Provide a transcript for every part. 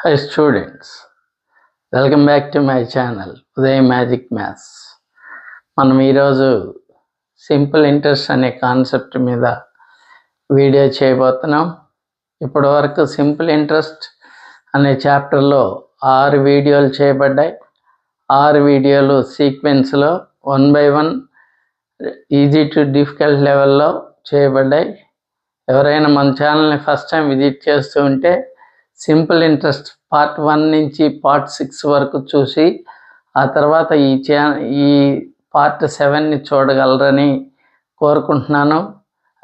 Hi students, welcome back to my channel Uday Magic Maths. మనం ఈరోజు simple interest అనే concept మీద video చేయబోతున్నాం. ఇప్పటి వరకు సింపుల్ ఇంట్రెస్ట్ అనే చాప్టర్లో 6 వీడియోలు చేయబడ్డాయి. 6 వీడియోలు సీక్వెన్స్లో 1 by 1 ఈజీ టు డిఫికల్ట్ లెవెల్లో చేయబడ్డాయి. ఎవరైనా మన ఛానల్ని ఫస్ట్ టైం విజిట్ చేస్తూ ఉంటే సింపుల్ ఇంట్రెస్ట్ పార్ట్ 1 నుంచి పార్ట్ 6 వరకు చూసి ఆ తర్వాత ఈ పార్ట్ 7ని చూడగలరని కోరుకుంటున్నాను.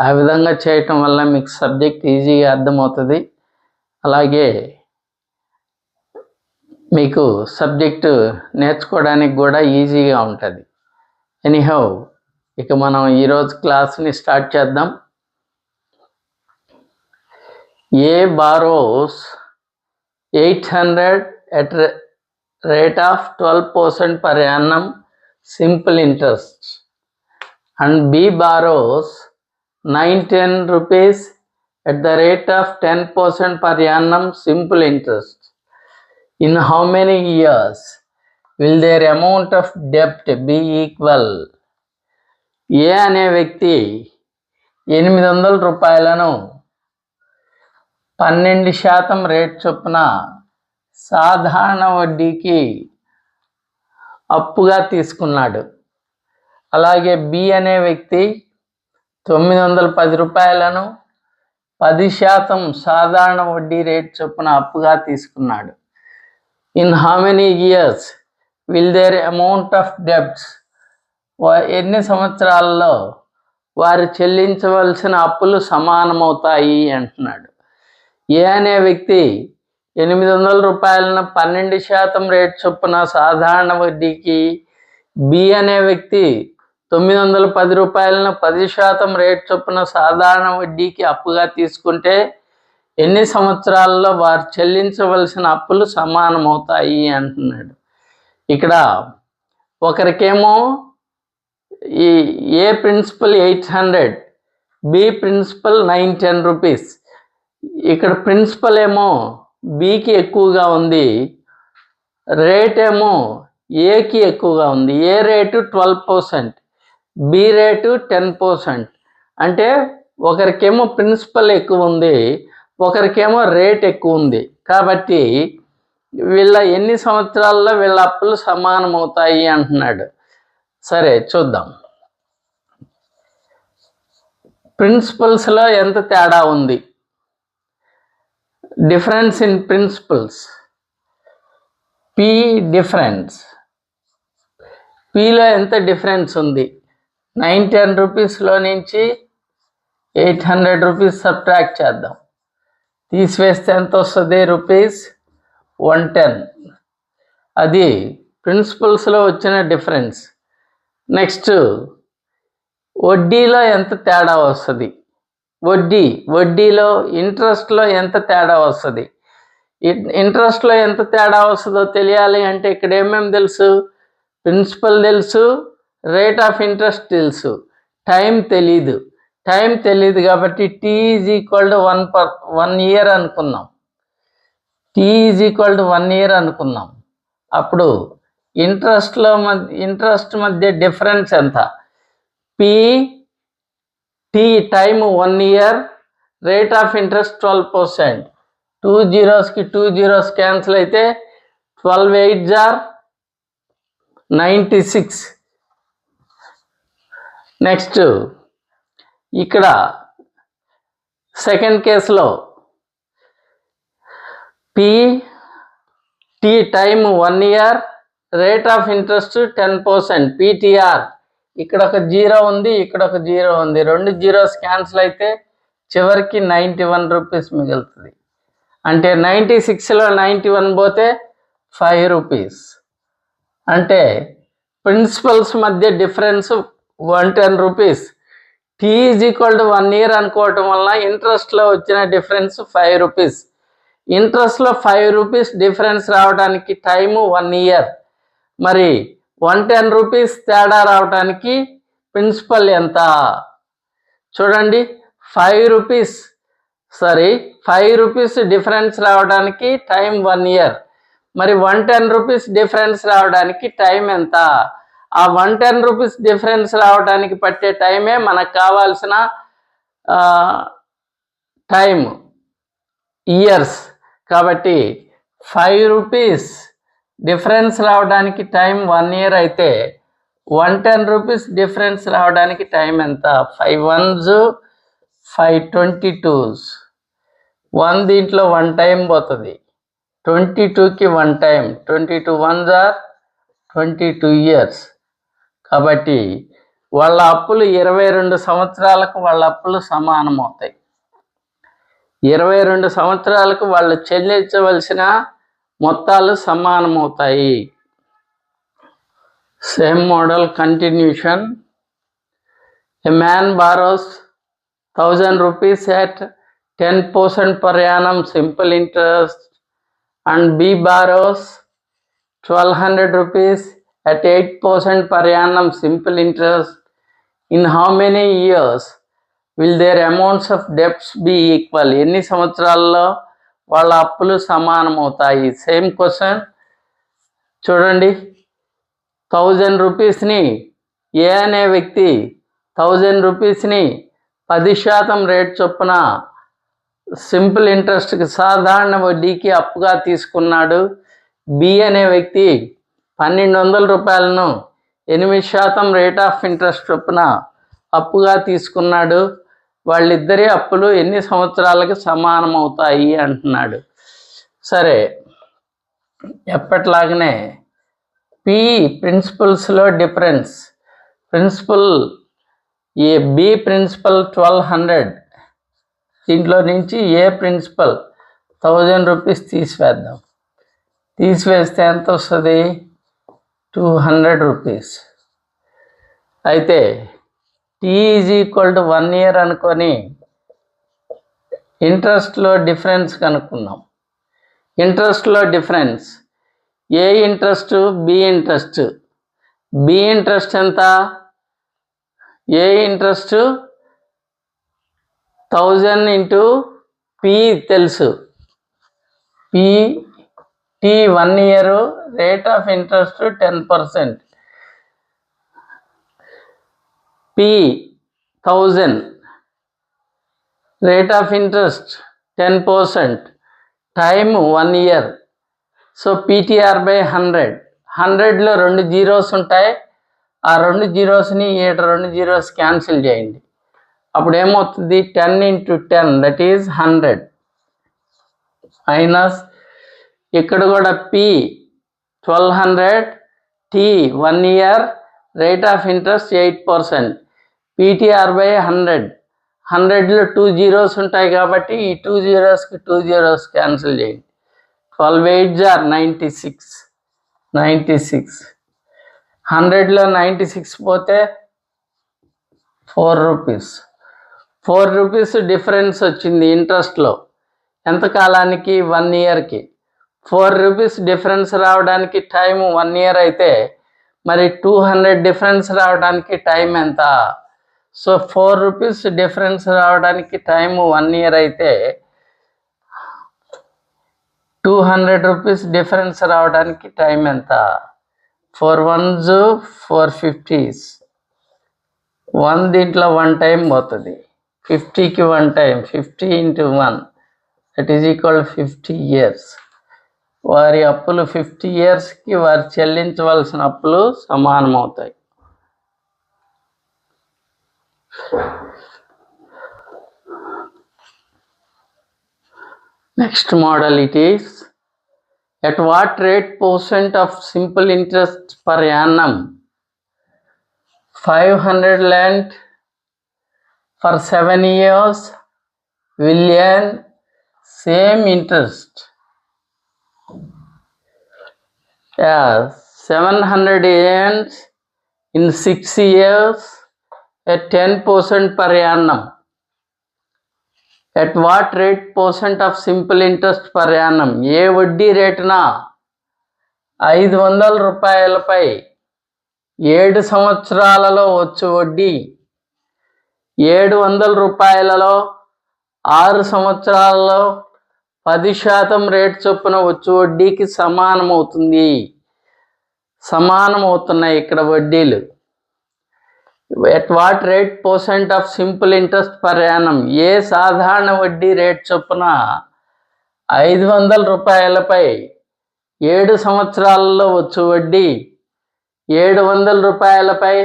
ఆ విధంగా చేయటం వల్ల మీకు సబ్జెక్ట్ ఈజీగా అర్థమవుతుంది. అలాగే మీకు సబ్జెక్టు నేర్చుకోవడానికి కూడా ఈజీగా ఉంటుంది. ఎనీహౌ, ఇక మనం ఈరోజు క్లాస్ని స్టార్ట్ చేద్దాం. A borrows 800 at rate of 12% per annum simple interest, and B borrows 910 rupees at the rate of 10% per annum simple interest. In how many years will their amount of debt be equal? A అనే వ్యక్తి 800 రూపాయలను 12% rate చొప్పున సాధారణ వడ్డీకి అప్పుగా తీసుకున్నాడు. అలాగే B అనే వ్యక్తి 910 రూపాయలను 10% సాధారణ వడ్డీ రేట్ చొప్పున అప్పుగా తీసుకున్నాడు. In how many years will there amount of debts, ఎన్ని సంవత్సరాల్లో వారు చెల్లించవలసిన అప్పులు సమానమవుతాయి అంటున్నాడు. ఏ అనే వ్యక్తి 800 రూపాయలను 12% రేట్ చొప్పున సాధారణ వడ్డీకి, బి అనే వ్యక్తి 910 రూపాయలను 10% రేట్ చొప్పున సాధారణ వడ్డీకి అప్పుగా తీసుకుంటే ఎన్ని సంవత్సరాల్లో వారు చెల్లించవలసిన అప్పులు సమానమవుతాయి అంటున్నాడు. ఇక్కడ ఒకరికేమో ఈ ఏ ప్రిన్సిపల్ 800, బి ప్రిన్సిపల్ 910 రూపీస్. ఇక్కడ ప్రిన్సిపల్ ఏమో బికి ఎక్కువగా ఉంది, రేట్ ఏమో ఏకి ఎక్కువగా ఉంది. ఏ రేటు 12%, బి రేటు 10%. అంటే ఒకరికేమో ప్రిన్సిపల్ ఎక్కువ ఉంది, ఒకరికేమో రేట్ ఎక్కువ ఉంది. కాబట్టి వీళ్ళ ఎన్ని సంవత్సరాల్లో వీళ్ళ అప్పులు సమానమవుతాయి అంటున్నాడు. సరే చూద్దాం. ప్రిన్సిపల్స్లో ఎంత తేడా ఉంది? Difference in principals. P difference, పిలో ఎంత డిఫరెన్స్ ఉంది? 910 రూపీస్లో నుంచి 800 రూపీస్ సబ్ట్రాక్ట్ చేద్దాం. తీసివేస్తే ఎంత వస్తుంది? ₹110. అది ప్రిన్సిపల్స్లో వచ్చిన డిఫరెన్స్. నెక్స్ట్ వడ్డీలో ఎంత తేడా వస్తుంది? వడ్డీలో ఇంట్రెస్ట్లో ఎంత తేడా వస్తుంది? ఇంట్రెస్ట్లో ఎంత తేడా వస్తుందో తెలియాలి అంటే ఇక్కడ ఏమేమి తెలుసు? ప్రిన్సిపల్ తెలుసు, రేట్ ఆఫ్ ఇంట్రెస్ట్ తెలుసు, టైం తెలీదు కాబట్టి T = 1 year అనుకుందాం. T = 1 year అనుకుందాం. అప్పుడు ఇంట్రెస్ట్ మధ్య డిఫరెన్స్ ఎంత? T time 1 year, rate of interest 12%. 2 zeros కి 2 zeros క్యాన్సిల్ అయితే 12 8s are 96. నెక్స్ట్ ఇక్కడ సెకండ్ కేసులో T time 1 year, rate of interest 10%, PTR. ఇక్కడ ఒక 0 ఉంది, ఇక్కడ ఒక 0 ఉంది. 2 zeros క్యాన్సిల్ అయితే చివరికి 91 రూపీస్ మిగులుతుంది. అంటే 96లో 91 పోతే 5 రూపీస్. అంటే ప్రిన్సిపల్స్ మధ్య డిఫరెన్స్ 110 రూపీస్. T = 1 year అనుకోవటం వల్ల ఇంట్రెస్ట్లో వచ్చిన డిఫరెన్స్ 5 రూపీస్. ఇంట్రెస్ట్లో 5 రూపీస్ డిఫరెన్స్ రావడానికి టైము 1 year. మరి 110 రూపీస్ తేడా రావడానికి ప్రిన్సిపల్ ఎంత? చూడండి, 5 రూపీస్ 5 రూపీస్ డిఫరెన్స్ రావడానికి టైం 1 ఇయర్. మరి 110 రూపీస్ డిఫరెన్స్ రావడానికి టైం ఎంత? ఆ 110 రూపీస్ డిఫరెన్స్ రావడానికి పట్టే టైమే మనకు కావాల్సిన టైం, ఇయర్స్. కాబట్టి 5 రూపీస్ డిఫరెన్స్ రావడానికి టైం 1 ఇయర్ అయితే 110 రూపీస్ డిఫరెన్స్ రావడానికి టైం ఎంత? 5 1s 5 22s. 1 దీంట్లో 1 టైం పోతుంది, 22కి 1 టైం, 22 1s are 22 ఇయర్స్. కాబట్టి వాళ్ళ అప్పులు 22 సంవత్సరాలకు వాళ్ళ అప్పులు సమానం అవుతాయి. 22 సంవత్సరాలకు వాళ్ళు చెల్లించవలసిన మొత్తాలు సమానమవుతాయి. Same model continuation. A man borrows 1000 rupees at 10% per annum simple interest and B borrows 1200 rupees at 8% per annum simple interest. In how many years will their amounts of debts be equal? ఎన్ని సంవత్సరాల్లో వాళ్ళ అప్పులు సమానమవుతాయి? Same question. చూడండి, 1000 రూపీస్ని ఏ అనే వ్యక్తి 1000 రూపీస్ని 10% rate చొప్పున simple ఇంట్రెస్ట్కి సాధారణ వడ్డీకి అప్పుగా తీసుకున్నాడు. బి అనే వ్యక్తి 1200 రూపాయలను 8% రేట్ ఆఫ్ ఇంట్రెస్ట్ చొప్పున అప్పుగా తీసుకున్నాడు. వాళ్ళిద్దరి అప్పులు ఎన్ని సంవత్సరాలకు సమానం అవుతాయి అంటున్నాడు. సరే, ఎప్పట్లాగనే పి ప్రిన్సిపల్స్లో డిఫరెన్స్. ప్రిన్సిపల్ ఏ బి ప్రిన్సిపల్ 1200, దీంట్లో నుంచి ఏ ప్రిన్సిపల్ 1000 రూపీస్ తీసివేద్దాం. తీసివేస్తే ఎంత వస్తుంది? 200 రూపీస్. అయితే T is equal to 1 year అనుకొని ఇంట్రెస్ట్లో డిఫరెన్స్ కనుక్కున్నాం. ఇంట్రెస్ట్లో difference A interest, B interest. B interest ఎంత? ఏ ఇంట్రెస్ట్ 1000 ఇంటూ పి తెలుసు. P T 1 year, rate of interest 10%. P 1000, rate of interest 10%, time 1 year. So PTR by 100. 100లో 2 zeros ఉంటాయి. ఆ 2 జీరోస్ని 2 zeros cancel చేయండి. అప్పుడు ఏమవుతుంది? 10 ఇంటూ 10 దట్ ఈజ్ 100 మైనస్ ఇక్కడ కూడా P 1200, T 1 year, rate of interest 8%, PTR by 100. 100లో 2 జీరోస్ ఉంటాయి కాబట్టి ఈ 2 జీరోస్కి 2 జీరోస్ క్యాన్సిల్ చేయండి. 12 8s are 96. 100లో 96 పోతే 4 రూపీస్. 4 రూపీస్ డిఫరెన్స్ వచ్చింది ఇంట్రెస్ట్లో. ఎంత కాలానికి? 1 ఇయర్కి. 4 రూపీస్ డిఫరెన్స్ రావడానికి టైం 1 ఇయర్ అయితే మరి 200 డిఫరెన్స్ రావడానికి టైం ఎంత? సో 4 రూపీస్ డిఫరెన్స్ రావడానికి టైం 1 ఇయర్ అయితే 200 రూపీస్ డిఫరెన్స్ రావడానికి టైం ఎంత? 4 1s 4 50s. 1 దీంట్లో 1 టైం పోతుంది, 50కి 1 time, 50 into 1 that is equal 50 years. వారి అప్పులు 50 ఇయర్స్కి వారు చెల్లించవలసిన అప్పులు సమానమవుతాయి. Next model it is, at what rate % of simple interest per annum 500 lent for 7 years will earn same interest as 700 earns in 6 years at 10% per annum. At what rate % of simple interest per annum? ఏ వడ్డీ రేటున 500 రూపాయలపై 7 సంవత్సరాలలో వచ్చు వడ్డీ 700 రూపాయలలో 6 సంవత్సరాల్లో 10% rate చొప్పున వచ్చు వడ్డీకి సమానమవుతున్నాయి ఇక్కడ వడ్డీలు. At what rate % of simple interest per annum, ఏ సాధారణ వడ్డీ రేట్ చొప్పున 500 రూపాయలపై 7 సంవత్సరాలలో వచ్చు వడ్డీ 700 రూపాయలపై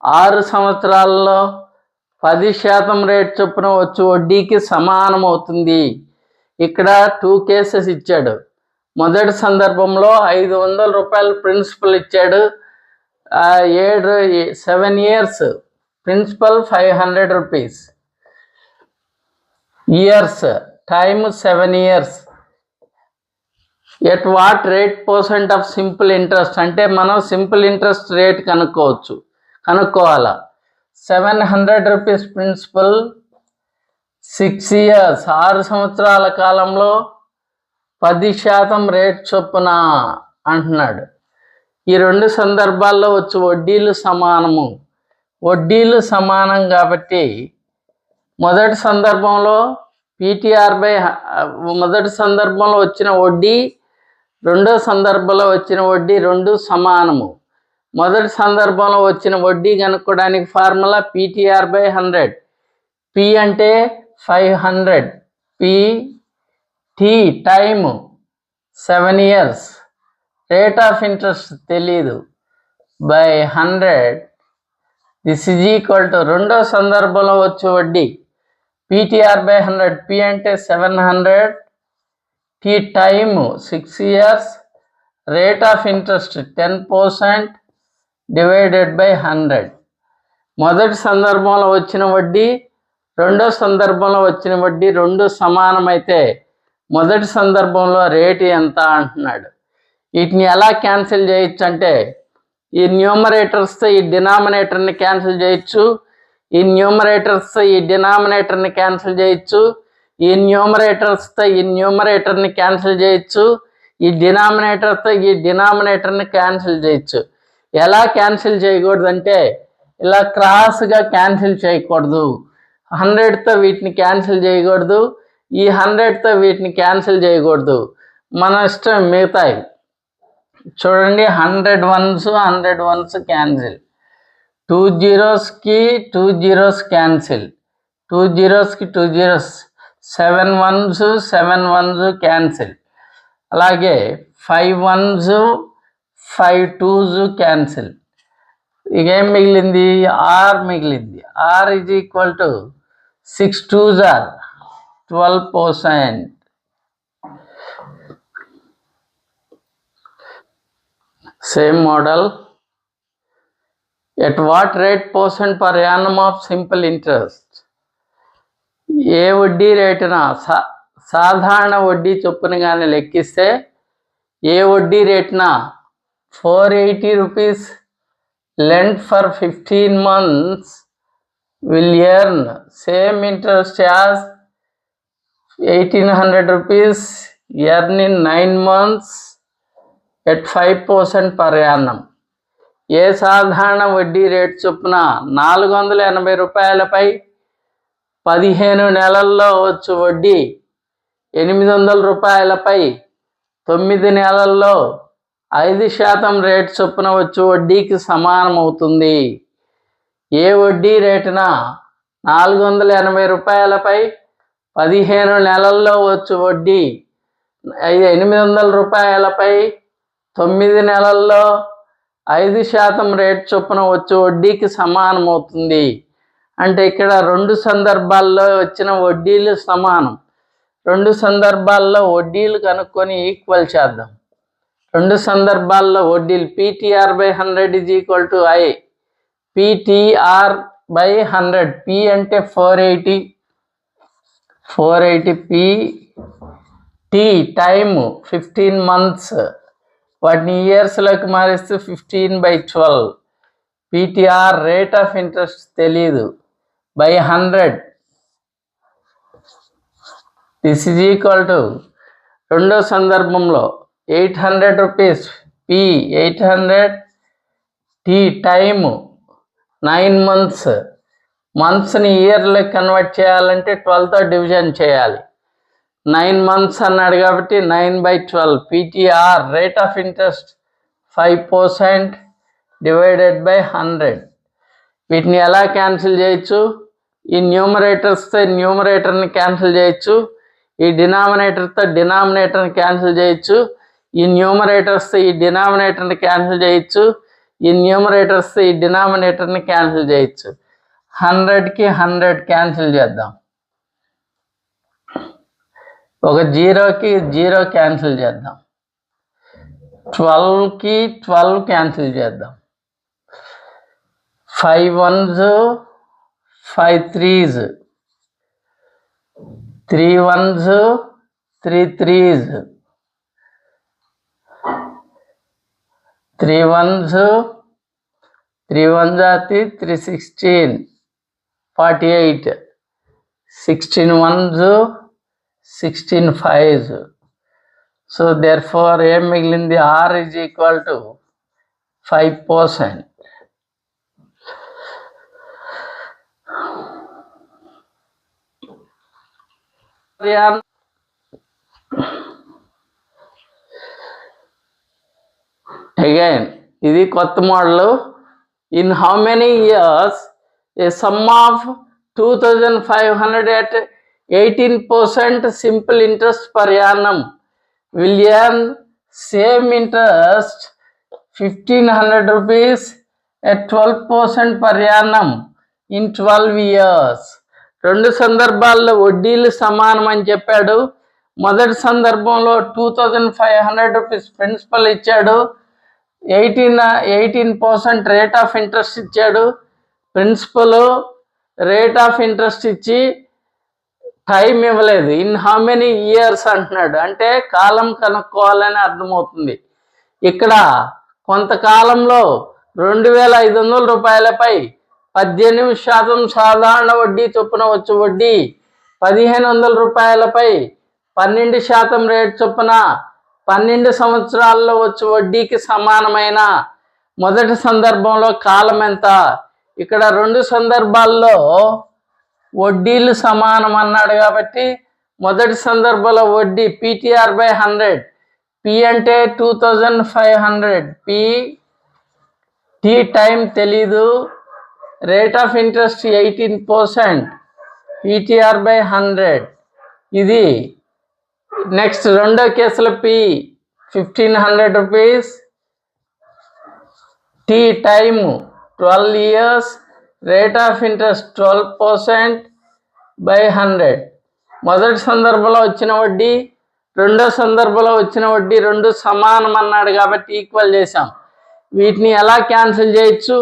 6 సంవత్సరాలలో 10% రేట్ చొప్పున వచ్చు వడ్డీకి సమానమవుతుంది. ఇక్కడ 2 కేసెస్ ఇచ్చాడు. మొదటి సందర్భంలో 500 రూపాయలు ప్రిన్సిపల్ ఇచ్చాడు. 7 years principal 500 rupees, years time 7 years. At what rate % of simple interest అంటే మనం సింపుల్ ఇంట్రెస్ట్ రేట్ కనుక్కోవాలా. 700 రూపీస్ ప్రిన్సిపల్, 6 years 6 సంవత్సరాల కాలంలో 10% రేట్ చొప్పున అంటున్నాడు. ఈ 2 సందర్భాల్లో వచ్చి వడ్డీలు సమానం కాబట్టి మొదటి సందర్భంలో మొదటి సందర్భంలో వచ్చిన వడ్డీ, రెండో సందర్భంలో వచ్చిన వడ్డీ 2 సమానము. మొదటి సందర్భంలో వచ్చిన వడ్డీ కనుక్కోవడానికి ఫార్ములా PTR/100. P అంటే 500, T time 7 years, rate of interest తెలీదు, by 100. This is equal to రెండో సందర్భంలో వచ్చే వడ్డీ PTR/100. P అంటే 700, T time 6 years, rate of interest 10% divided by 100. మొదటి సందర్భంలో వచ్చిన వడ్డీ, రెండో సందర్భంలో వచ్చిన వడ్డీ 2 సమానమైతే మొదటి సందర్భంలో రేటు ఎంత అంటున్నాడు. వీటిని ఎలా క్యాన్సిల్ చేయొచ్చు అంటే ఈ న్యూమరేటర్స్తో ఈ డినామినేటర్ని క్యాన్సిల్ చేయొచ్చు, ఈ న్యూమరేటర్స్తో ఈ డినామినేటర్ని క్యాన్సిల్ చేయొచ్చు, ఈ న్యూమరేటర్స్తో ఈ న్యూమరేటర్ని క్యాన్సిల్ చేయొచ్చు, ఈ డినామినేటర్తో ఈ డినామినేటర్ని క్యాన్సిల్ చేయొచ్చు. ఎలా క్యాన్సిల్ చేయకూడదు అంటే ఇలా క్రాస్గా క్యాన్సిల్ చేయకూడదు. 100తో వీటిని క్యాన్సిల్ చేయకూడదు, ఈ 100తో వీటిని క్యాన్సిల్ చేయకూడదు. మన ఇష్టం మిగతాయి చూడండి. 100 ones cancel, 2 zeros-కి 2 zeros cancel, 2 zeros-కి 2 zeros, 7 ones cancel, అలాగే 5 ones 5 twos క్యాన్సిల్. ఇక ఏం మిగిలింది? R మిగిలింది. R is equal to 6 twos are 12%. Same model. At what rate % per annum of simple interest? ఏ వడ్డీ రేటున సాధారణ వడ్డీ చొప్పున కానీ లెక్కిస్తే ఏ వడ్డీ రేటున 480 rupees lent for 15 months will earn same interest as 1800 rupees earn in 9 months at 5% per annum. ఏ సాధారణ వడ్డీ rate చొప్పున 480 రూపాయలపై 15 నెలల్లో వచ్చు వడ్డీ 800 రూపాయలపై 9 నెలల్లో 5% రేటు చొప్పున వచ్చు వడ్డీకి సమానమవుతుంది. ఏ వడ్డీ రేటున 480 రూపాయలపై 15 నెలల్లో వచ్చు వడ్డీ 800 రూపాయలపై 9 నెలల్లో 5% రేటు చొప్పున వచ్చు వడ్డీకి సమానమవుతుంది. అంటే ఇక్కడ 2 సందర్భాల్లో వచ్చిన వడ్డీలు సమానం. 2 సందర్భాల్లో వడ్డీలు కనుక్కొని ఈక్వల్ చేద్దాం. 2 సందర్భాల్లో వడ్డీలు PTR/100 is equal to I. PTR/100. P అంటే 480, P. T టైము 15 months, వాటిని ఇయర్స్లోకి మారిస్తే 15/12. PTR రేట్ ఆఫ్ ఇంట్రెస్ట్ తెలీదు, by 100. This is equal to రెండో సందర్భంలో 800 rupees P 800, T time 9 months, మంత్స్ని ఇయర్లో కన్వర్ట్ చేయాలంటే 12తో డివిజన్ చేయాలి. 9 months అన్నాడు కాబట్టి 9/12. PTR rate of interest 5% divided by 100. వీటిని ఎలా క్యాన్సిల్ చేయొచ్చు? ఈ న్యూమరేటర్స్తో న్యూమరేటర్ని క్యాన్సిల్ చేయొచ్చు, ఈ డినామినేటర్తో డినామినేటర్ని క్యాన్సిల్ చేయొచ్చు, ఈ న్యూమరేటర్స్తో ఈ డినామినేటర్ని క్యాన్సిల్ చేయొచ్చు, ఈ న్యూమరేటర్స్తో ఈ డినామినేటర్ని క్యాన్సిల్ చేయొచ్చు. 100కి 100 క్యాన్సిల్ చేద్దాం. ఒక 0కి 0 క్యాన్సిల్ చేద్దాం. 12కి 12 క్యాన్సిల్ చేద్దాం. 5 1s 5 3s, 3 1s 3 3s, 3 1s 3 1s 3 16 48, 16 1s 16 5s. So therefore ఏం మిగిలింది? R is equal to 5%. Again, ఇది కొత్త model. In how many years a sum of 2,500 at 18% simple interest per annum will earn same interest 1,500 rupees at 12% per annum in 12 years. రెండు సందర్భాల్లో వడ్డీలు సమానం అని చెప్పాడు. మొదటి సందర్భంలో 2,500 రూపీస్ ప్రిన్సిపల్ ఇచ్చాడు, 18% రేట్ ఆఫ్ ఇంట్రెస్ట్ ఇచ్చాడు. ప్రిన్సిపల్ రేట్ ఆఫ్ ఇంట్రెస్ట్ ఇచ్చి టైం ఇవ్వలేదు. ఇన్ హౌ మెనీ ఇయర్స్ అంటున్నాడు, అంటే కాలం కనుక్కోవాలని అర్థమవుతుంది. ఇక్కడ కొంతకాలంలో 2,500 రూపాయలపై 18% సాధారణ వడ్డీ చొప్పున వచ్చు వడ్డీ 1,500 రూపాయలపై 12% రేట్ చొప్పున 12 సంవత్సరాల్లో వచ్చు వడ్డీకి సమానమైన మొదటి సందర్భంలో కాలం ఎంత? ఇక్కడ రెండు సందర్భాల్లో వడ్డీలు సమానం అన్నాడు కాబట్టి మొదటి సందర్భంలో వడ్డీ PTR/100. P అంటే 2,500, T టైం తెలీదు, రేట్ ఆఫ్ ఇంట్రెస్ట్ 18%, PTR/100. ఇది నెక్స్ట్ రెండో కేసులో P 1,500 rupees, T time 12 years, rate of interest 12%/100. మొదటి సందర్భంలో వచ్చిన వడ్డీ, రెండో సందర్భంలో వచ్చిన వడ్డీ రెండు సమానం అన్నాడు కాబట్టి ఈక్వల్ చేసాం. వీటిని ఎలా క్యాన్సిల్ చేయొచ్చు?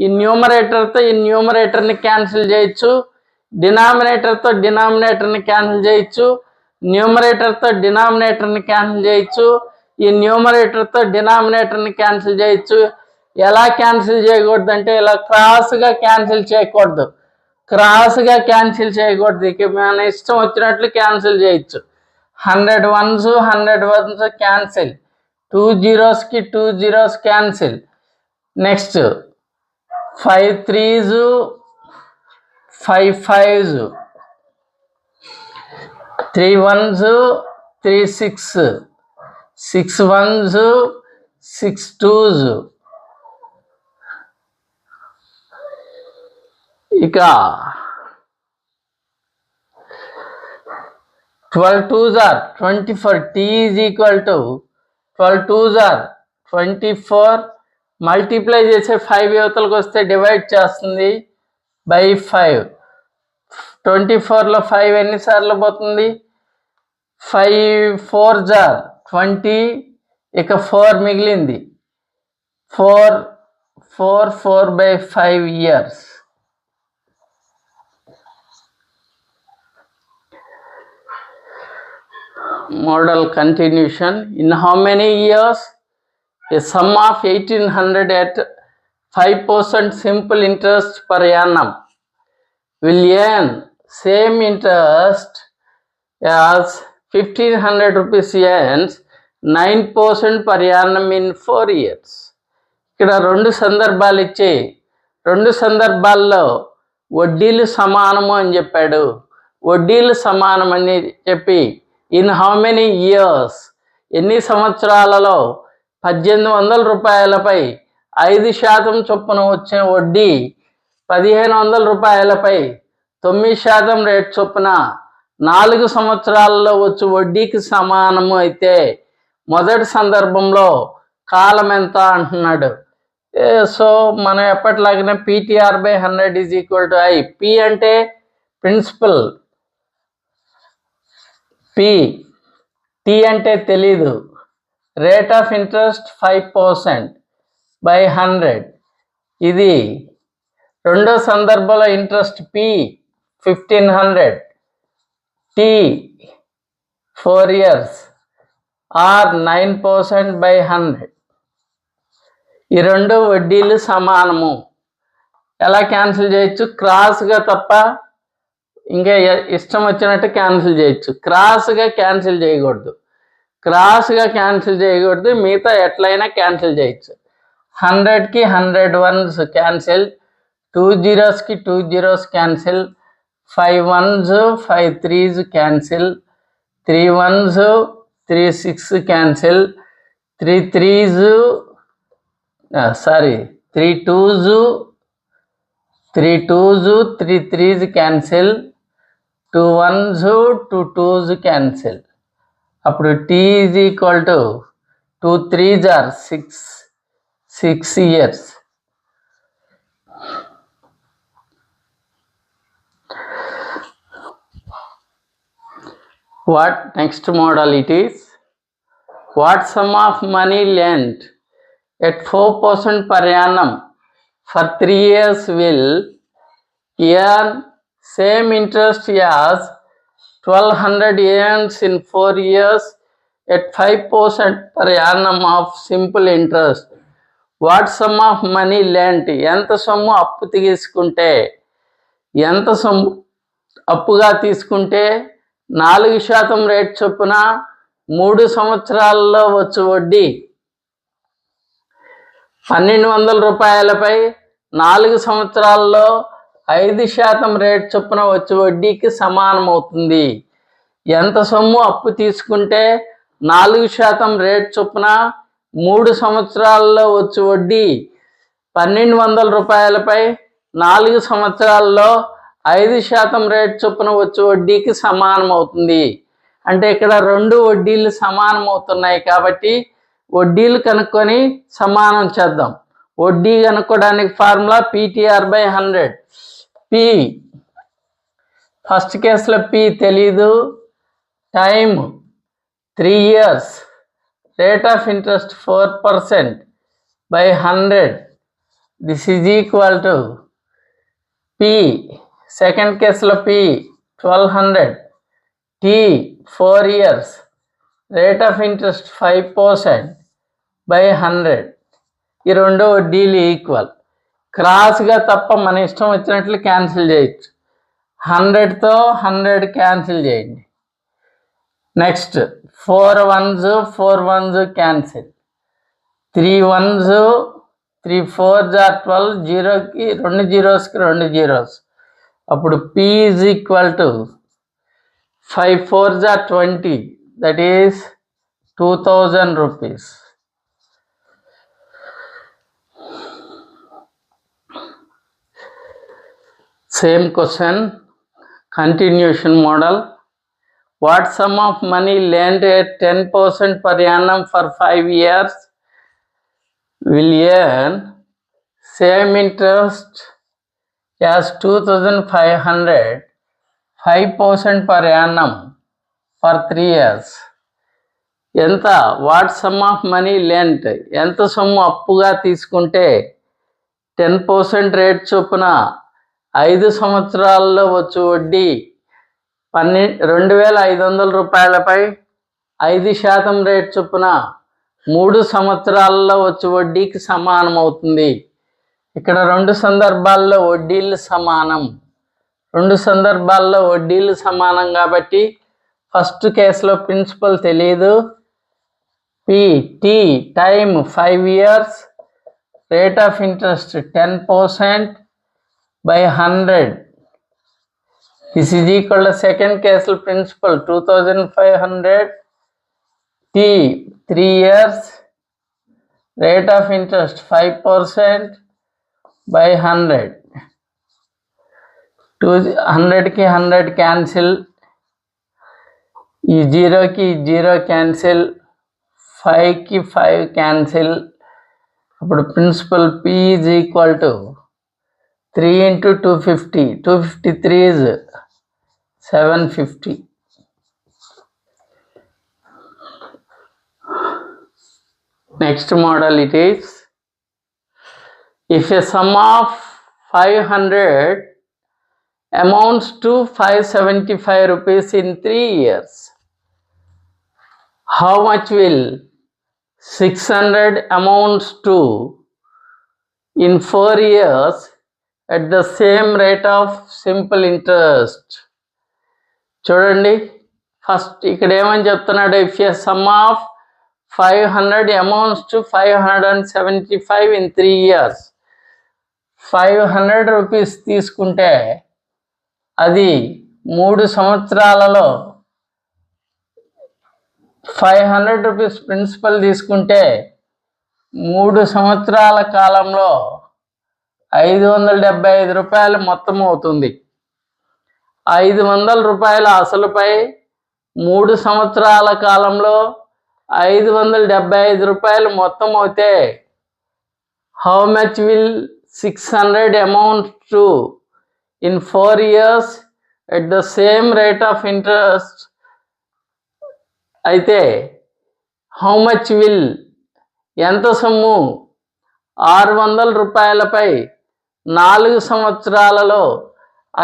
ఈ న్యూమరేటర్తో ఈ న్యూమరేటర్ని క్యాన్సిల్ చేయొచ్చు, డినామినేటర్తో డినామినేటర్ని క్యాన్సిల్ చేయొచ్చు, న్యూమరేటర్తో డినామినేటర్ని క్యాన్సిల్ చేయొచ్చు, ఈ న్యూమరేటర్తో డినామినేటర్ని క్యాన్సిల్ చేయొచ్చు. ఎలా క్యాన్సిల్ చేయకూడదు అంటే ఇలా క్రాస్గా క్యాన్సిల్ చేయకూడదు, క్రాస్గా క్యాన్సిల్ చేయకూడదు. ఇక మన ఇష్టం వచ్చినట్లు క్యాన్సిల్ చేయొచ్చు. 100 1s 100 1s క్యాన్సిల్, 2 zeros కి 2 zeros cancel. Next 5 3s 5 5s, 3 1s 3 6, 6 1s 6 2s. ఇక 12 2s are 24. T is equal to 12 2s are 24. Multiply చేసే 5 యువతలకు వస్తే డివైడ్ చేస్తుంది by 5. 24లో 5 ఎన్నిసార్లు పోతుంది? 5 4s are 20. ఇక 4 మిగిలింది. 4/5 years. Model continuation. In how many years a sum of 1,800 at 5% simple interest per annum will earn same interest as 1,500 rupees earns 9% per annum in 4 years. ఇక్కడ రెండు సందర్భాలు ఇచ్చి రెండు సందర్భాల్లో వడ్డీలు సమానము అని చెప్పాడు. వడ్డీలు సమానం అని చెప్పి ఇన్ హౌ మెనీ ఇయర్స్, ఎన్ని సంవత్సరాలలో 1800 రూపాయలపై 5% చొప్పున వచ్చిన వడ్డీ 1500 రూపాయలపై 9% రేట్ చొప్పున 4 సంవత్సరాలలో వచ్చి వడ్డీకి సమానము అయితే మొదటి సందర్భంలో కాలం ఎంత అంటున్నాడు. సో మనం ఎప్పటిలాగానే PTR/100 is equal to I. P అంటే ప్రిన్సిపల్, T అంటే తెలీదు. Rate of interest 5% by 100. ఇది రెండో సందర్భంలో interest P 1500, T 4 years or 9% by 100. ఈ రెండు వడ్డీలు సమానము. ఎలా క్యాన్సిల్ చేయొచ్చు? క్రాస్గా తప్ప ఇంకా ఇష్టం వచ్చినట్టు క్యాన్సిల్ చేయొచ్చు. క్రాస్గా క్యాన్సిల్ చేయకూడదు. మిగతా ఎట్లయినా క్యాన్సిల్ చేయొచ్చు. 100కి 100 ones క్యాన్సిల్, 2 zeros కి 2 zeros cancel, 5 ones 5 3s cancel, 3 ones 3 6 cancel, 3 3s 3 2s 3 2s 3 3s cancel, 2 ones 2 2s cancel. అప్పుడు T is equal to 2 3s are 6 years. What next model it is? What sum of money lent at 4% per annum for 3 years will earn same interest as 1200 earns in 4 years at 5% per annum of simple interest? What sum of money lent? ఎంత సొమ్ము అప్పు తీసుకుంటే, ఎంత సొమ్ము అప్పుగా తీసుకుంటే 4% rate చొప్పున 3 సంవత్సరాలలో వచ్చు వడ్డీ 1200 రూపాయలపై 4 సంవత్సరాల్లో 5% రేట్ చొప్పున వచ్చే వడ్డీకి సమానమవుతుంది. ఎంత సొమ్ము అప్పు తీసుకుంటే 4% రేట్ చొప్పున 3 సంవత్సరాల్లో వచ్చే వడ్డీ 1200 రూపాయలపై 4 సంవత్సరాల్లో 5% రేట్ చొప్పున వచ్చే వడ్డీకి సమానమవుతుంది. అంటే ఇక్కడ రెండు వడ్డీలు సమానమవుతున్నాయి కాబట్టి వడ్డీలు కనుక్కొని సమానం చేద్దాం. వడ్డీ కనుక్కోవడానికి ఫార్ములా PTR/100. P ఫస్ట్ కేసులో P తెలీదు, time 3 years, rate of interest 4% by 100. This is equal to P second కేసులో P 1200, T 4 years, rate of interest 5% by 100. ఈ రెండు వడ్డీలు ఈక్వల్. క్రాస్గా తప్ప మన ఇష్టం వచ్చినట్లు క్యాన్సిల్ చేయొచ్చు. 100తో 100 క్యాన్సిల్ చేయండి. Next 4 ones cancel, 3 ones 3 4s are 12, 0కి 2 zeros కి 2 zeros. అప్పుడు P is equal to 5 4s are 20, that is 2000 rupees. Same question, continuation model. What sum of money lent at 10% per annum for 5 years will earn same interest as 2500, 5% per annum for 3 years? ఎంత? What sum of money lent, ఎంత సొమ్ము అప్పుగా తీసుకుంటే 10% rate చొప్పున 5 సంవత్సరాల్లో వచ్చు వడ్డీ 2500 రూపాయలపై 5% rate చొప్పున 3 సంవత్సరాల్లో వచ్చు వడ్డీకి సమానమవుతుంది. ఇక్కడ రెండు సందర్భాల్లో వడ్డీలు సమానం కాబట్టి ఫస్ట్ కేసులో ప్రిన్సిపల్ తెలియదు. T time 5 years, rate of interest 10%, by 100. This is equal to second case principal 2500 T 3 years, rate of interest 5% by 100. 100 की 100 cancel, ఈ 0 की 0 cancel, 5 की 5 cancel. అప్పుడు principal P is equal to 3 into 250. 253 is 750. Next model it is, if a sum of 500 amounts to 575 rupees in 3 years, how much will 600 amounts to in 4 years at the same rate of simple interest? చూడండి, first ఇక్కడ ఏమని చెప్తున్నాడు, if A some of 500 amounts to 575 in 3 years. 500 rupees తీసుకుంటే అది 3 సంవత్సరాలలో 500 rupees principal తీసుకుంటే 3 సంవత్సరాల కాలంలో 575 రూపాయలు మొత్తం అవుతుంది. 500 రూపాయల అసలుపై 3 సంవత్సరాల కాలంలో 575 రూపాయలు మొత్తం అవుతే how much will 600 amount to in 4 years at the same rate of interest? అయితే హౌ మచ్ విల్ ఎంత సొమ్ము 600 రూపాయలపై 4 సంవత్సరాలలో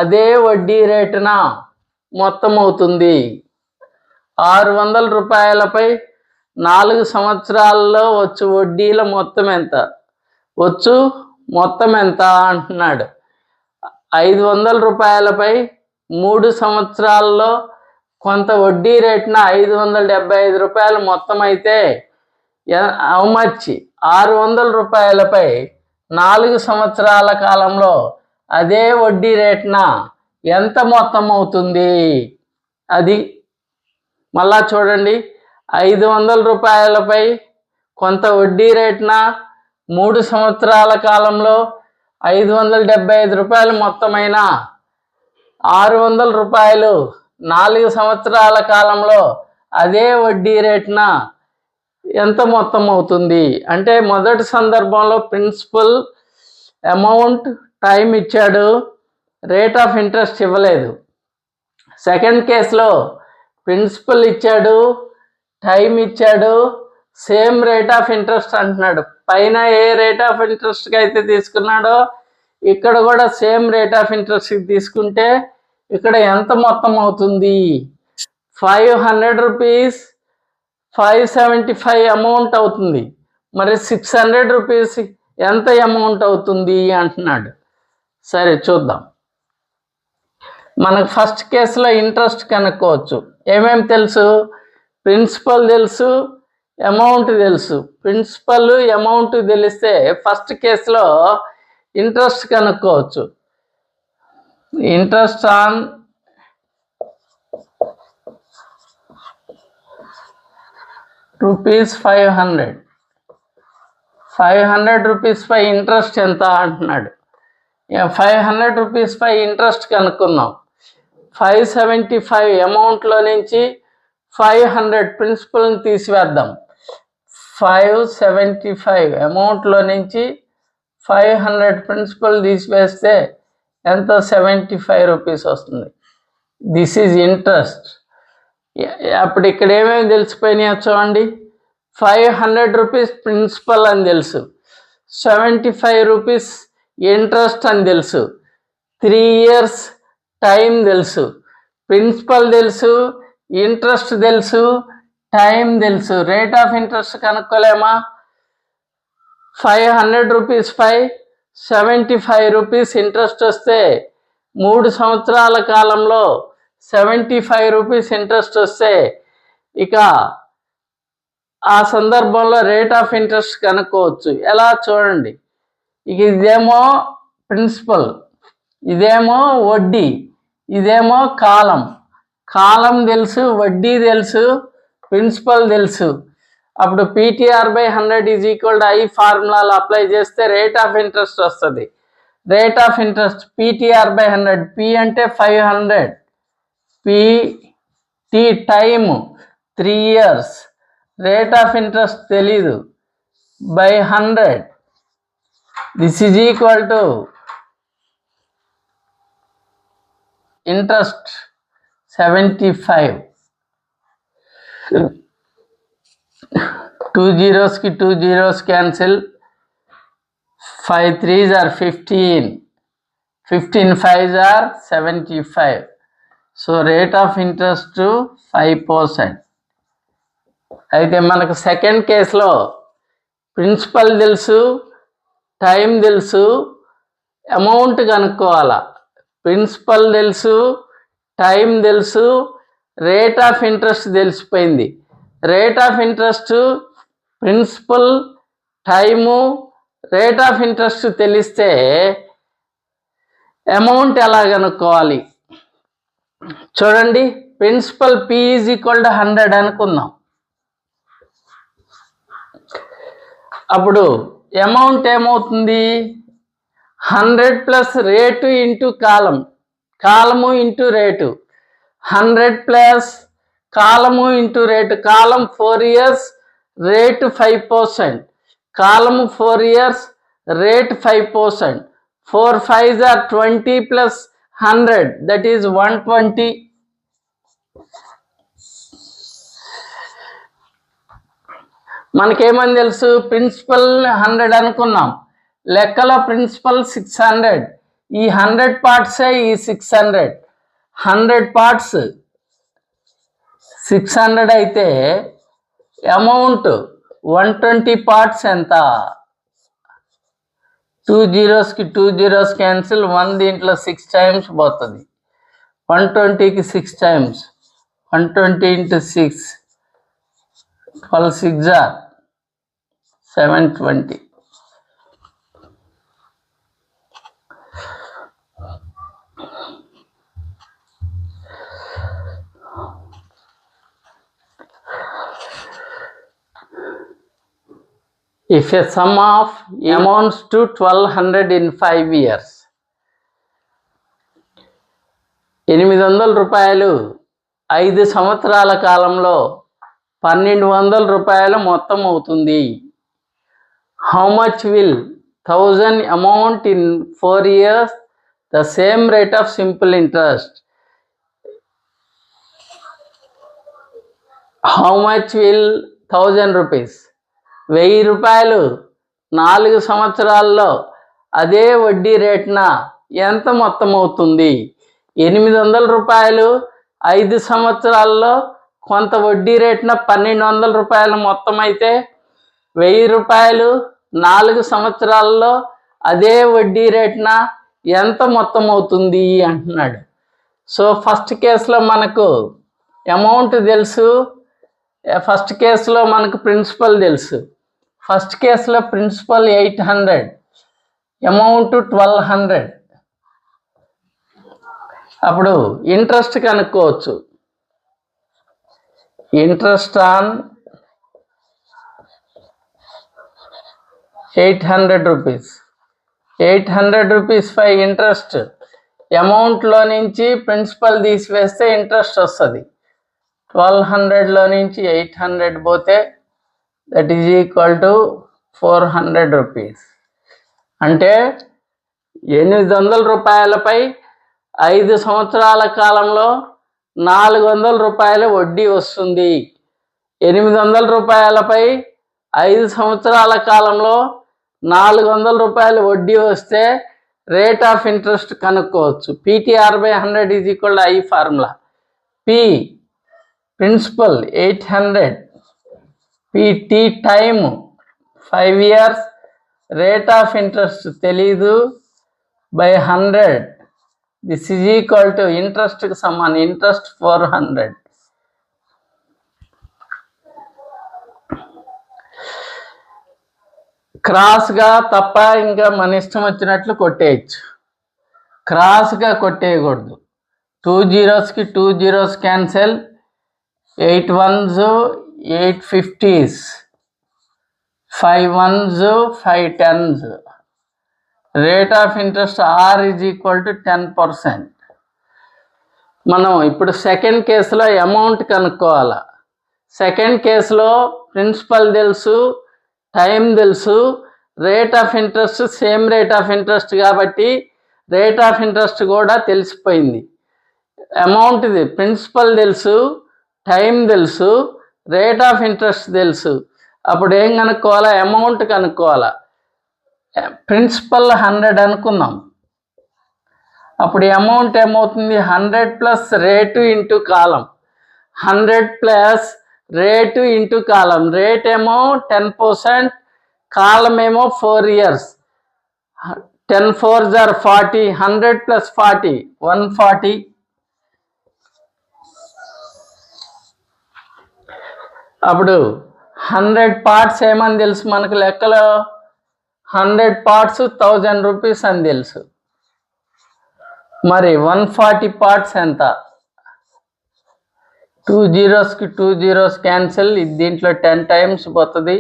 అదే వడ్డీ రేటున మొత్తం అవుతుంది. 600 రూపాయలపై 4 సంవత్సరాలలో వచ్చు వడ్డీల మొత్తం ఎంత, వచ్చు మొత్తం ఎంత అంటున్నాడు. 500 రూపాయలపై 3 సంవత్సరాల్లో కొంత వడ్డీ రేటున 575 రూపాయలు మొత్తం అయితే హౌ మచ్ 600 రూపాయలపై 4 సంవత్సరాల కాలంలో అదే వడ్డీ రేటున ఎంత మొత్తం అవుతుంది? అది మళ్ళా చూడండి, 500 రూపాయలపై కొంత వడ్డీ రేటున 3 సంవత్సరాల కాలంలో 575 రూపాయలు మొత్తమైన 600 రూపాయలు 4 సంవత్సరాల కాలంలో అదే వడ్డీ రేటున ఎంత మొత్తం అవుతుంది అంటే, మొదటి సందర్భంలో ప్రిన్సిపల్ అమౌంట్ టైం ఇచ్చాడు, రేట్ ఆఫ్ ఇంట్రెస్ట్ ఇవ్వలేదు. సెకండ్ కేసులో ప్రిన్సిపల్ ఇచ్చాడు, టైం ఇచ్చాడు, సేమ్ రేట్ ఆఫ్ ఇంట్రెస్ట్ అంటున్నాడు. పైన ఏ రేట్ ఆఫ్ ఇంట్రెస్ట్కి అయితే తీసుకున్నాడో ఇక్కడ కూడా సేమ్ రేట్ ఆఫ్ ఇంట్రెస్ట్కి తీసుకుంటే ఇక్కడ ఎంత మొత్తం అవుతుంది? 500 రూపీస్ 575 అమౌంట్ అవుతుంది. మరి 600 రూపీస్ ఎంత అమౌంట్ అవుతుంది అంటున్నాడు. సరే చూద్దాం. మనకు ఫస్ట్ కేసులో ఇంట్రెస్ట్ కనుక్కోవచ్చు. ఏమేమి తెలుసు? ప్రిన్సిపల్ తెలుసు, అమౌంట్ తెలుసు. ప్రిన్సిపల్ అమౌంట్ తెలిస్తే ఫస్ట్ కేసులో ఇంట్రెస్ట్ కనుక్కోవచ్చు. Interest on rupees 500. 500 రూపీస్ పై ఇంట్రెస్ట్ ఎంత అంటున్నాడు. 500 రూపీస్ పై ఇంట్రెస్ట్ కనుక్కుందాం. 575 అమౌంట్లో నుంచి 500 ప్రిన్సిపల్ని తీసివేద్దాం. 575 అమౌంట్లో నుంచి 500 ప్రిన్సిపల్ తీసివేస్తే ఎంత? 75 రూపీస్ వస్తుంది. This is interest. అప్పుడు ఇక్కడ ఏమేమి తెలిసిపోయినాయో చూడండి. 500 రూపీస్ ప్రిన్సిపల్ అని తెలుసు, 75 రూపీస్ ఇంట్రెస్ట్ అని తెలుసు, 3 years టైం తెలుసు. ప్రిన్సిపల్ తెలుసు, ఇంట్రెస్ట్ తెలుసు, టైం తెలుసు. రేట్ ఆఫ్ ఇంట్రెస్ట్ కనుక్కోలేమా? 500 రూపీస్ పై 75 రూపీస్ ఇంట్రెస్ట్ వస్తే 3 సంవత్సరాల కాలంలో 75 రూపీస్ ఇంట్రెస్ట్ వస్తే ఇక ఆ సందర్భంలో రేట్ ఆఫ్ ఇంట్రెస్ట్ కనుక్కోవచ్చు. ఎలా చూడండి, ఇక ఇదేమో ప్రిన్సిపల్, ఇదేమో వడ్డీ, ఇదేమో కాలం. కాలం తెలుసు, వడ్డీ తెలుసు, ప్రిన్సిపల్ తెలుసు. అప్పుడు PTR/100 is equal to I ఫార్ములాలు అప్లై చేస్తే రేట్ ఆఫ్ ఇంట్రెస్ట్ వస్తుంది. Rate of interest PTR/100, P అంటే 500, PT time 3 years, rate of interest తెలీదు, by 100. This is equal to interest 75. 2 zeros-ki 2 zeros cancel. 5 3s are 15. 15 5s are 75. So rate of interest to 5%. అయితే మనకు second కేసులో principal తెలుసు, time తెలుసు, amount కనుక్కోవాలా. Principal తెలుసు, time తెలుసు, రేట్ ఆఫ్ ఇంట్రెస్ట్ తెలిసిపోయింది. Rate of interest, principal, time, rate of interest తెలిస్తే అమౌంట్ ఎలా కనుక్కోవాలి చూడండి. Principal P is equal to 100 అనుకుందాం. అప్పుడు అమౌంట్ ఏమవుతుంది? 100 ప్లస్ రేటు ఇంటూ కాలం, కాలము ఇంటూ రేటు. 100 ప్లస్ కాలము ఇంటూ రేటు. కాలం 4 years, రేటు 5%. కాలము 4 years, rate 5%. 4 5s are 20 plus 100, that is 120. మనకేమని తెలుసు? ప్రిన్సిపల్ 100 అనుకున్నాం. లెక్కలో ప్రిన్సిపల్ 600. ఈ 100 పార్ట్సే ఈ 600. 100 పార్ట్స్ 600 అయితే అమౌంట్ 120 పార్ట్స్ ఎంత? 2 zeros-ki 2 zeros క్యాన్సిల్. 1 దీంట్లో 6 times పోతుంది. 120కి 6 times. 120 into 6, 12 6 are 720. If a sum of amounts to 1200 in 5 years, 800 రూపాయలు 5 సంవత్సరాల కాలంలో 1200 రూపాయలు మొత్తం అవుతుంది. How much will 1000 amount in 4 years? The same rate of simple interest. How much will 1000 rupees? 1000 రూపాయలు 4 సంవత్సరాల్లో అదే వడ్డీ రేటున ఎంత మొత్తం అవుతుంది? 800 రూపాయలు 5 సంవత్సరాల్లో కొంత వడ్డీ రేటున 1200 రూపాయలు మొత్తం అయితే 1000 రూపాయలు 4 సంవత్సరాల్లో అదే వడ్డీ రేటున ఎంత మొత్తం అవుతుంది అంటున్నాడు. సో ఫస్ట్ కేసులో మనకు అమౌంట్ తెలుసు, ఫస్ట్ కేసులో మనకు ప్రిన్సిపల్ తెలుసు. ఫస్ట్ కేసులో ప్రిన్సిపల్ 800, అమౌంట్ 1200. అప్పుడు ఇంట్రెస్ట్ కనుక్కోవచ్చు. Interest on 800 rupees. 800 రూపీస్ పై ఇంట్రెస్ట్. అమౌంట్లో నుంచి ప్రిన్సిపల్ తీసివేస్తే ఇంట్రెస్ట్ వస్తుంది. 1200లో నుంచి 800 పోతే that is equal to 400 rupees. అంటే 800 రూపాయలపై 5 సంవత్సరాల కాలంలో 400 రూపాయల వడ్డీ వస్తుంది. 800 రూపాయలపై 5 సంవత్సరాల కాలంలో 400 రూపాయల వడ్డీ వస్తే రేట్ ఆఫ్ ఇంట్రెస్ట్ కనుక్కోవచ్చు. PTR/100 is equal to I formula. P principal 800, PT time 5 years, rate of interest తెలీదు, by 100. This is equal to ఇంట్రెస్ట్కి సమానం. ఇంట్రెస్ట్ 400. క్రాస్గా తప్ప ఇంకా మన ఇష్టం వచ్చినట్లు కొట్టేయచ్చు. క్రాస్గా కొట్టేయకూడదు. 2 zeros 2 zeros cancel, 8 ones 8 50s, 5 ones 5 10s. Rate of interest R is equal to 10%. మనం ఇప్పుడు సెకండ్ కేసులో అమౌంట్ కనుక్కోవాలి. సెకండ్ కేసులో ప్రిన్సిపల్ తెలుసు, టైం తెలుసు, rate of interest same rate of interest కాబట్టి రేట్ ఆఫ్ ఇంట్రెస్ట్ కూడా తెలిసిపోయింది. అమౌంట్ది ప్రిన్సిపల్ తెలుసు, టైం తెలుసు, రేట్ ఆఫ్ ఇంట్రెస్ట్ తెలుసు. అప్పుడు ఏం కనుక్కోవాలా? అమౌంట్ కనుక్కోవాలా. ప్రిన్సిపల్ 100 అనుకుందాం. అప్పుడు అమౌంట్ ఏమవుతుంది? 100 ప్లస్ రేటు ఇంటూ కాలం. 100 ప్లస్ రేటు ఇంటూ కాలం. రేట్ ఏమో 10%, కాలం ఏమో 4 years. 10 4s are 40. 100 plus 40 140. అప్పుడు 100 parts ఏమని తెలుసు మనకు లెక్కలో? 100 parts 1000 rupees అని తెలుసు. మరి 140 parts ఎంత? 2 zeros 2 zeros క్యాన్సిల్, దీంట్లో 10 times పోతుంది.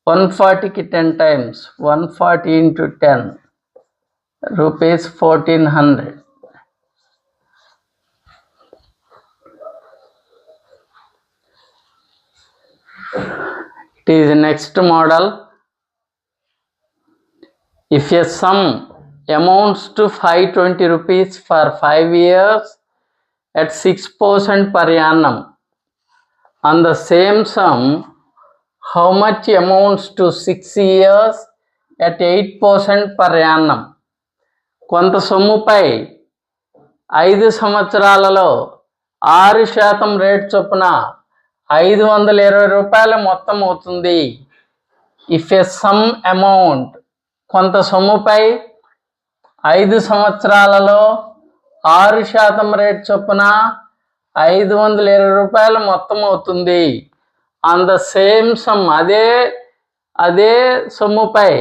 140కి 10 times, 140 into 10 rupees 1400. It is the next model. If a sum amounts to 520 rupees for 5 years at 6% per annum, on the same sum, how much amounts to 6 years at 8% per annum? కొంత సొమ్ముపై 5 సంవత్సరాలలో 6% rate చొప్పున 520 రూపాయల మొత్తం అవుతుంది. If a some amount, కొంత సొమ్ముపై 5 సంవత్సరాలలో 6% రేట్ చొప్పున 520 రూపాయల మొత్తం అవుతుంది. ఆన్ ద సేమ్ సమ్, అదే సొమ్ముపై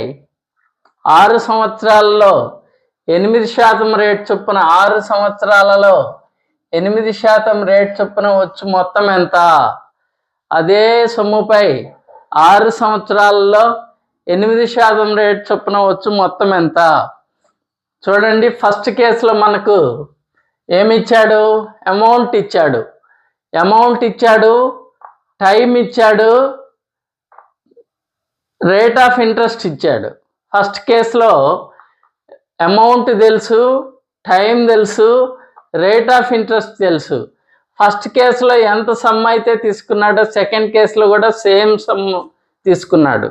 6 సంవత్సరాలలో 8% రేట్ చొప్పున 6 సంవత్సరాలలో 8% రేట్ చొప్పున వచ్చు మొత్తం ఎంత? అదే సొమ్ముపై 6 సంవత్సరాలలో 8% రేట్ చొప్పున వచ్చు మొత్తం ఎంత? చూడండి, ఫస్ట్ కేసులో మనకు ఏమి ఇచ్చాడు? అమౌంట్ ఇచ్చాడు, టైం ఇచ్చాడు, రేట్ ఆఫ్ ఇంట్రెస్ట్ ఇచ్చాడు. ఫస్ట్ కేసులో అమౌంట్ తెలుసు, టైం తెలుసు, రేట్ ఆఫ్ ఇంట్రెస్ట్ తెలుసు. ఫస్ట్ కేసులో ఎంత సమ్ అయితే తీసుకున్నాడో సెకండ్ కేసులో కూడా సేమ్ సమ్ తీసుకున్నాడు.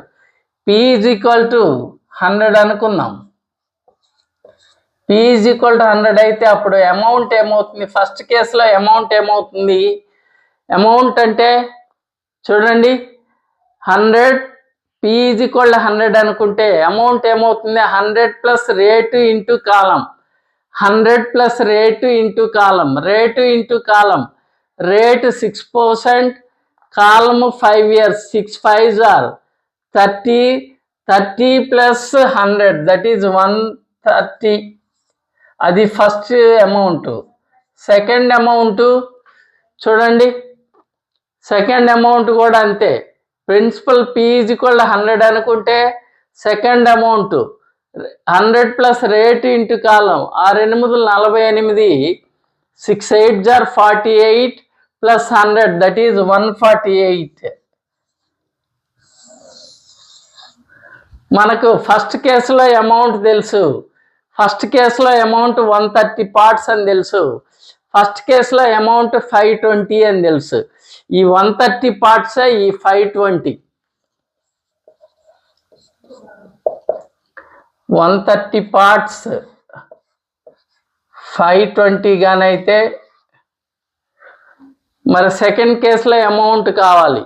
P is equal to 100 అనుకుందాం. P is equal to 100 అయితే అప్పుడు అమౌంట్ ఏమవుతుంది? ఫస్ట్ కేసులో అమౌంట్ ఏమవుతుంది? అమౌంట్ అంటే చూడండి, 100 P is equal to 100 అనుకుంటే అమౌంట్ ఏమవుతుంది? 100 ప్లస్ రేటు ఇంటూ కాలం. 100 ప్లస్ రేటు ఇంటూ కాలం. రేటు 6%, కాలము 5 years. 6 5s are 30. 30 plus 100 that is 130. అది ఫస్ట్ అమౌంట్. సెకండ్ అమౌంట్ చూడండి, సెకండ్ అమౌంట్ కూడా అంతే. Principal P is equal to 100 అనుకుంటే second amount 100 plus rate into కాలం. 6 8 48, 6 8s are 48 plus 100 that is 148. మనకు first కేసులో అమౌంట్ తెలుసు. ఫస్ట్ కేసులో అమౌంట్ 130 parts అని తెలుసు. ఫస్ట్ కేసులో అమౌంట్ 520 అని తెలుసు. ఈ 130 parts ఈ 520. 130 parts 520 గానైతే మరి సెకండ్ కేసులో అమౌంట్ కావాలి.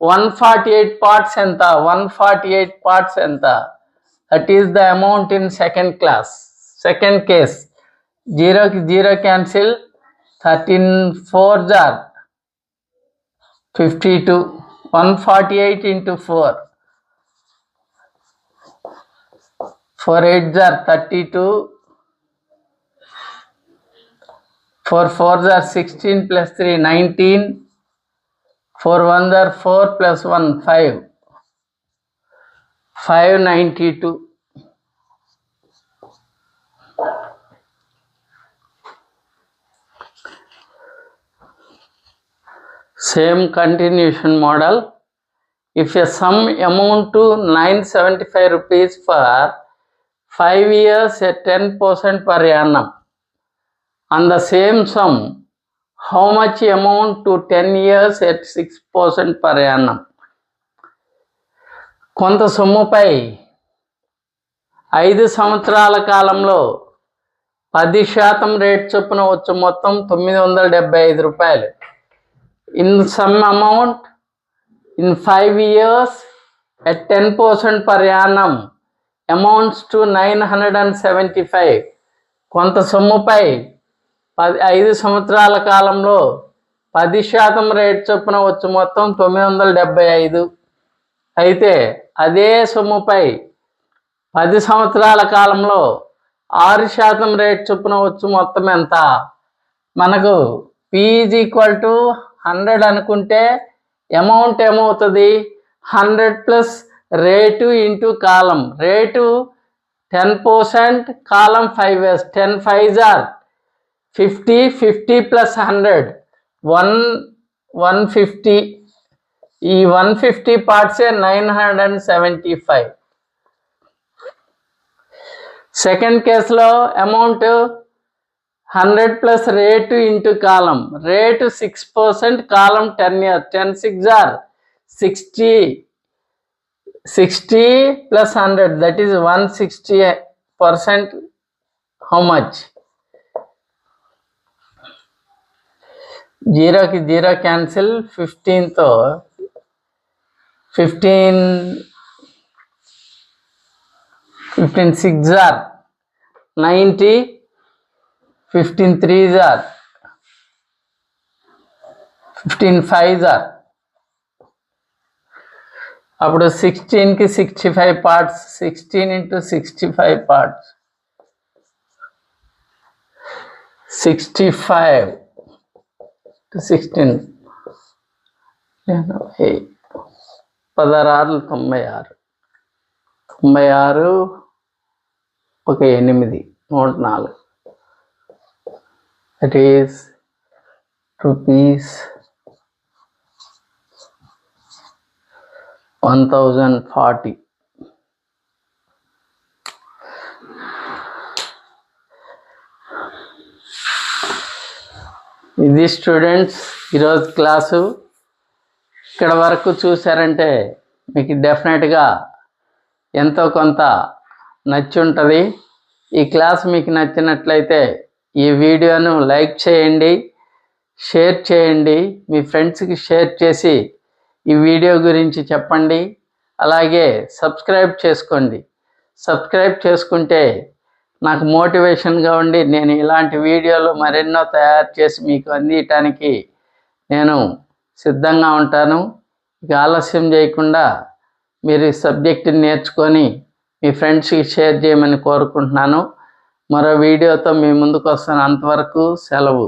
148 parts ఎంత? 148 parts ఎంత? That is the amount in second case. 0కి 0 cancel, 13 4s are 52. 148 into 4, 4 8s are 32. 4 4s are 16 plus 3 19, 4 1s are 4 plus 1 5, 592. Same continuation model. If a sum amount to 975 rupees for 5 years at 10% per annum, on the same sum, how much amount to 10 years at 6% per annum? కొంత సొమ్ముపై 5 సంవత్సరాల కాలంలో 10% rate చొప్పున వచ్చు మొత్తం 975 రూపాయలు. In some amount in 5 years at 10% per annum amounts to 975. కొంత సొమ్ముపై 5 సంవత్సరాల కాలంలో 10% రేట్ చొప్పున వచ్చు మొత్తం 975. అయితే అదే సొమ్ముపై 10 సంవత్సరాల కాలంలో 6% రేట్ చొప్పున వచ్చు మొత్తం ఎంత? మనకు P is equal to 100 అనుకుంటే అమౌంట్ ఏమవుతుంది? 100 ప్లస్ రేటు ఇంటూ కాలం. Rate 10%, column 5 years. 10 5s are 50, 50 plus 100 150. ఈ 150 పార్ట్సే 975. సెకండ్ కేసులో అమౌంట్ 100 ప్లస్ రేటు ఇంటూ కాలం. Rate 6%, column 10 years. 10 6s are 60. 60 plus 100, that is 160%. How much? 0 की 0 cancel. 15 तो 15 6s are 90. 15 3s are 15 5s are. అప్పుడు 16కి 65 parts. 16 into 65 parts. 65 to 16. 16 96 96. 96 ఒక 8 104. That is rupees 1040. ఇది students ఈరోజు class. ఇక్కడ వరకు చూసారంటే మీకు డెఫినెట్గా ఎంతో కొంత నచ్చి ఉంటుంది. ఈ క్లాస్ మీకు నచ్చినట్లయితే ఈ వీడియోను లైక్ చేయండి, షేర్ చేయండి, మీ ఫ్రెండ్స్కి షేర్ చేసి ఈ వీడియో గురించి చెప్పండి. అలాగే సబ్స్క్రైబ్ చేసుకోండి. సబ్స్క్రైబ్ చేసుకుంటే నాకు మోటివేషన్గా ఉండి నేను ఇలాంటి వీడియోలు మరెన్నో తయారు చేసి మీకు అందించడానికి నేను సిద్ధంగా ఉంటాను. ఇక ఆలస్యం చేయకుండా మీరు ఈ సబ్జెక్టుని నేర్చుకొని మీ ఫ్రెండ్స్కి షేర్ చేయమని కోరుకుంటున్నాను. మరో వీడియోతో మీ ముందుకు వస్తాను. అంతవరకు సెలవు.